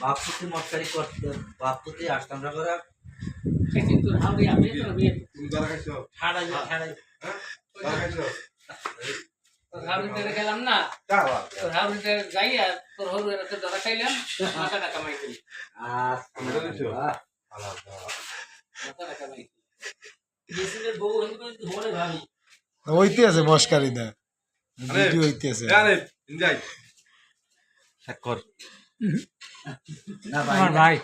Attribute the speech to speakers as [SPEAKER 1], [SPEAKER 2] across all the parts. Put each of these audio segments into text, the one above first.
[SPEAKER 1] বাপুতে মস্কারি করতে বাপুতে আসতাম না করে
[SPEAKER 2] গেলাম না যাই আর তোর হরু দাদা খাইলাম মাথা টাকা মাই করি
[SPEAKER 3] ওইতে আছে মস্কারি দা ভিডিও হইতে আছে
[SPEAKER 1] ভাই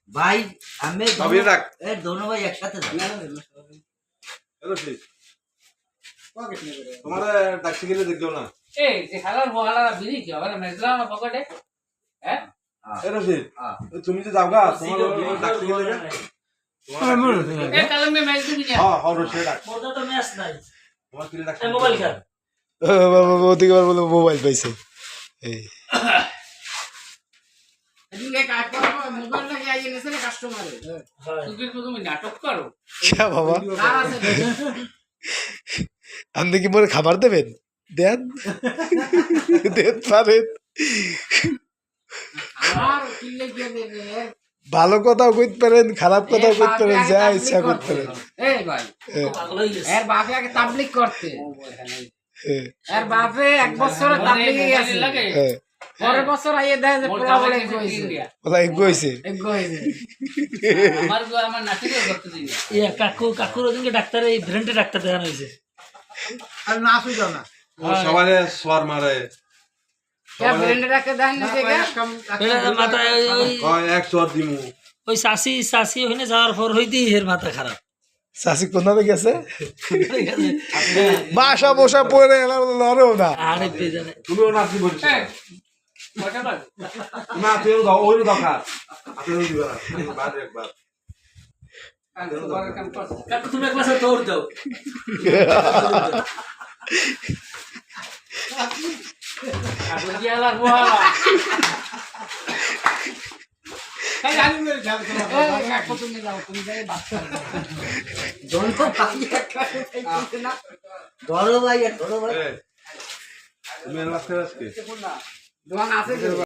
[SPEAKER 1] ভাই আমি দোনো ভাই একসাথে
[SPEAKER 4] তোমার ডাকতে গেলে দেখলো না
[SPEAKER 2] এই যে হালার বহালারা বিড়ি কি হবে না মেজলাম না পকেটে হ্যাঁ
[SPEAKER 4] তুমি যে যাওগা তোমার ডাকতে গেলে
[SPEAKER 2] এই কালে মে ম্যাচ দিবি না
[SPEAKER 4] হ্যাঁ হরো সে ডাক
[SPEAKER 1] ওটা তো ম্যাচ নাই
[SPEAKER 4] তোমার কিলে ডাক
[SPEAKER 1] মোবাইল খেল
[SPEAKER 3] ওদিকে বলে মোবাইল পাইছে এই
[SPEAKER 2] এদিকে কাট করো মোবাইল না আইয়ে নেছে কাস্টমারে তুমি নাটক করো
[SPEAKER 3] কে বাবা
[SPEAKER 2] কার আছে
[SPEAKER 3] আপনি কি মোরে খাবার দেবেন দেন দেন পারেন
[SPEAKER 2] আর কিলে কি দেবে
[SPEAKER 3] ভালো কথাও কইতে পারেন খারাপ কথাও কইতে পারেন যা ইচ্ছা করতে পারেন
[SPEAKER 2] এই ভাই এর বাপে আগে তাবলিগ করতে এর বাপে এক বছর তাবলিগে গেছে লাগে পরের বছর আইয়ে দেয় যে পোলা বলে কইছে
[SPEAKER 3] ওলা এগোইছে
[SPEAKER 2] আমার নাতিকে করতে দিই
[SPEAKER 1] কাকুর ওদিনকে ডাক্তার এই ব্রেনটে ডাক্তার দেখানো হয়েছে
[SPEAKER 2] আর না শুইতো না
[SPEAKER 4] সবাই সোয়ার মারে
[SPEAKER 2] কে ব্রেন্ডে রাখতে দেন না যে
[SPEAKER 1] মাথায়
[SPEAKER 4] কয় এক সোয়ার দিমু
[SPEAKER 1] ওই শাসি ওখানে যাওয়ার পর হইতেই এর মাথা খারাপ
[SPEAKER 3] শাসি কোথায় গেছে বাসা বসা পড়ে লড়েও না
[SPEAKER 1] আরে বেজানে
[SPEAKER 4] তুমিও নাচি বলছো না তুই দাও ওই দরকার আপনি দিবা বাদ একবার
[SPEAKER 1] কাকু তুমি এক ক্লাসে দৌড় দাও
[SPEAKER 2] কাকু গিয়ালার বহালা এই আমি মেরে যাব তোমার কাকু তুমি যাও তুমি যাই বাত করো দোনো ভাই একটা না
[SPEAKER 1] ধরো ভাই
[SPEAKER 4] তুমি এর বাচ্চা আজকে
[SPEAKER 2] দোকান আছে